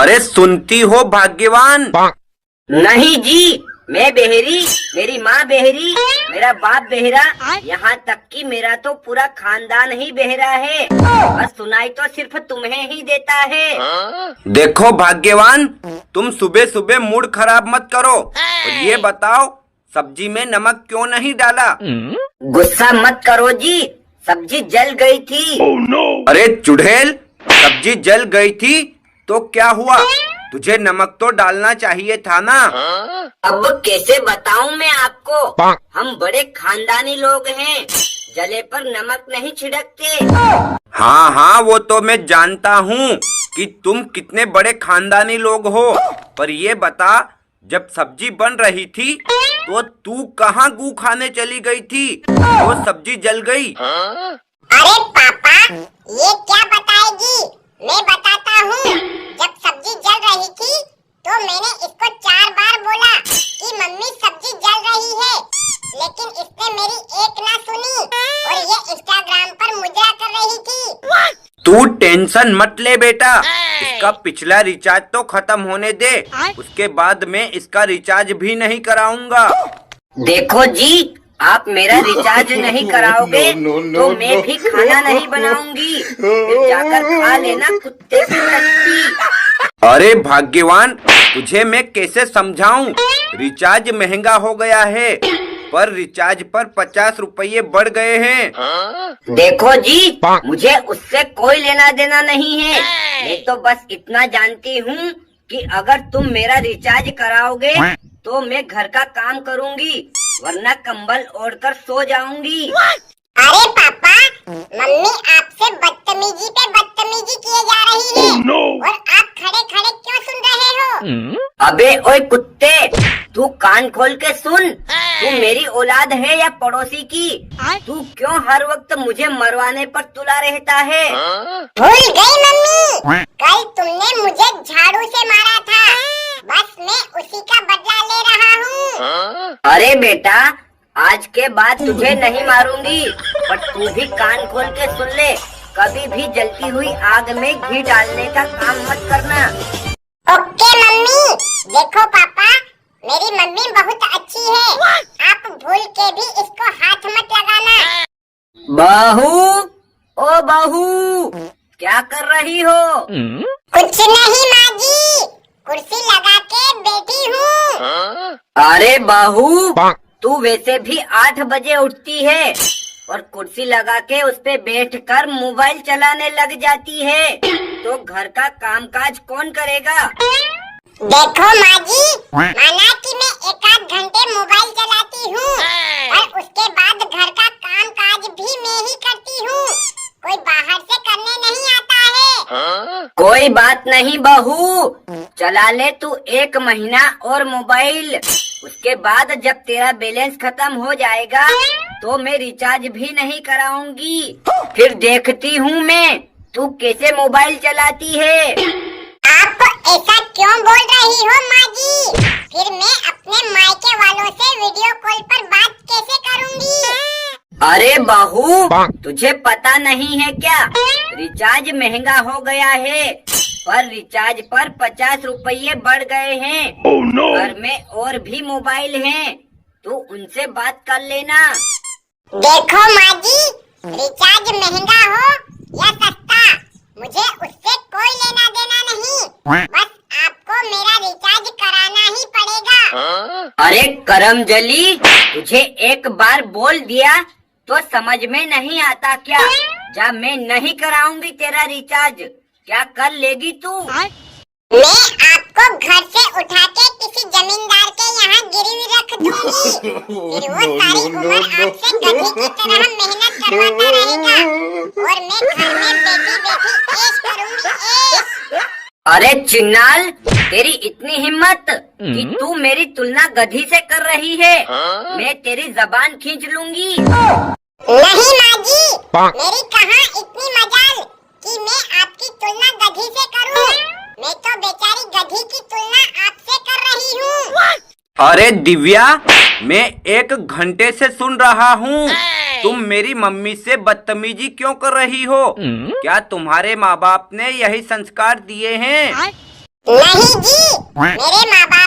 अरे सुनती हो भाग्यवान? नहीं जी, मैं बेहरी, मेरी माँ बेहरी, मेरा बाप बेहरा, यहाँ तक कि मेरा तो पूरा खानदान ही बेहरा है। बस सुनाई तो सिर्फ तुम्हें ही देता है। देखो भाग्यवान, तुम सुबह सुबह मूड खराब मत करो और ये बताओ सब्जी में नमक क्यों नहीं डाला? गुस्सा मत करो जी, सब्जी जल गई थी। अरे चुड़ैल, सब्जी जल गई थी तो क्या हुआ? तुझे नमक तो डालना चाहिए था ना। अब कैसे बताऊं मैं आपको, हम बड़े खानदानी लोग हैं, जले पर नमक नहीं छिड़कते। हाँ हाँ, वो तो मैं जानता हूँ कि तुम कितने बड़े खानदानी लोग हो, पर ये बता, जब सब्जी बन रही थी तो तू कहाँ गू खाने चली गई थी? वो सब्जी जल गई। अरे पापा, ये क्या बताएगी? मैं बताता हूँ। जब सब्जी जल रही थी तो मैंने इसको 4 बार बोला कि मम्मी सब्जी जल रही है, लेकिन इसने मेरी एक ना सुनी और ये इंस्टाग्राम पर मुजरा कर रही थी। तू टेंशन मत ले बेटा, इसका पिछला रिचार्ज तो खत्म होने दे, उसके बाद मैं इसका रिचार्ज भी नहीं कराऊंगा। देखो जी, आप मेरा रिचार्ज नहीं कराओगे तो मैं भी खाना नहीं बनाऊंगी, फिर जाकर खा लेना कुत्ते की लत्ती। अरे भाग्यवान, तुझे मैं कैसे समझाऊं? रिचार्ज महंगा हो गया है, पर रिचार्ज पर 50 रुपये बढ़ गए हैं। देखो जी, मुझे उससे कोई लेना देना नहीं है। मैं तो बस इतना जानती हूँ कि अगर तुम मेरा रिचार्ज कराओगे तो मैं घर का काम करूँगी, वरना कंबल ओढ़कर सो जाऊंगी। अरे पापा, मम्मी आपसे बदतमीजी पे बदतमीजी किए जा रही है और आप खड़े खड़े क्यों सुन रहे हो? अबे ओए कुत्ते, तू कान खोल के सुन। तू मेरी औलाद है या पड़ोसी की? तू क्यों हर वक्त मुझे मरवाने पर तुला रहता है? भूल गई मम्मी, कल तुमने मुझे झाड़ू से मारा था, बस मैं उसी का बदला ले रहा हूँ। अरे बेटा, आज के बाद तुझे नहीं मारूंगी, पर तू भी कान खोल के सुन ले, कभी भी जलती हुई आग में घी डालने का काम मत करना। Okay mummy. देखो पापा, मेरी मम्मी बहुत अच्छी है, आप भूल के भी इसको हाथ मत लगाना। बहू, ओ बहू, क्या कर रही हो? कुछ नहीं माँ जी, कुर्सी लगा के बैठी हूँ। अरे बहू, तू वैसे भी 8 बजे उठती है और कुर्सी लगा के उस पे बैठकर मोबाइल चलाने लग जाती है, तो घर का कामकाज कौन करेगा? देखो माँ जी, माना कि मैं 1 आध घंटे मोबाइल चलाती हूँ, पर उसके बाद घर का काम काज भी मैं ही करती हूँ, कोई बाहर से करने नहीं आता है। कोई बात नहीं बहू, चला ले तू 1 महीना और मोबाइल, उसके बाद जब तेरा बैलेंस खत्म हो जाएगा तो मैं रिचार्ज भी नहीं कराऊंगी, फिर देखती हूँ मैं तू कैसे मोबाइल चलाती है। आप ऐसा क्यों बोल रही हो माँ जी? फिर मैं अपने मायके वालों से वीडियो कॉल पर बात कैसे करूँगी? अरे बहू, तुझे पता नहीं है क्या, रिचार्ज महंगा हो गया है, पर रिचार्ज पर 50 रुपये बढ़ गए हैं। घर में और भी मोबाइल हैं, तू उनसे बात कर लेना। देखो माँ जी, रिचार्ज महंगा हो या सस्ता, मुझे उससे कोई लेना देना नहीं, बस आपको मेरा रिचार्ज कराना ही पड़ेगा। अरे करमजली, तुझे एक बार बोल दिया तो समझ में नहीं आता क्या? जब मैं नहीं कराऊंगी तेरा रिचार्ज, क्या कर लेगी तू? मैं आपको घर से उठा के किसी जमींदार के यहाँ गिरवी रख दूंगी, फिर वो सारी उम्र आपसे गधी की तरह मेहनत करवाता रहेगा और मैं घर में बैठी बैठी ऐश करूंगी, ऐश। अरे चिन्नाल, तेरी इतनी हिम्मत कि तू मेरी तुलना गधी से कर रही है? मैं तेरी जबान खींच लूंगी। नहीं माँ जी, मेरी कहाँ इतनी मजाल कि मैं आपकी तुलना गधी से करूँ। मैं तो बेचारी गधी की तुलना आपसे कर रही हूँ। अरे दिव्या, मैं 1 घंटे से सुन रहा हूँ, तुम मेरी मम्मी से बदतमीजी क्यों कर रही हो? क्या तुम्हारे माँ बाप ने यही संस्कार दिए हैं? नहीं जी, मेरे माँ बाप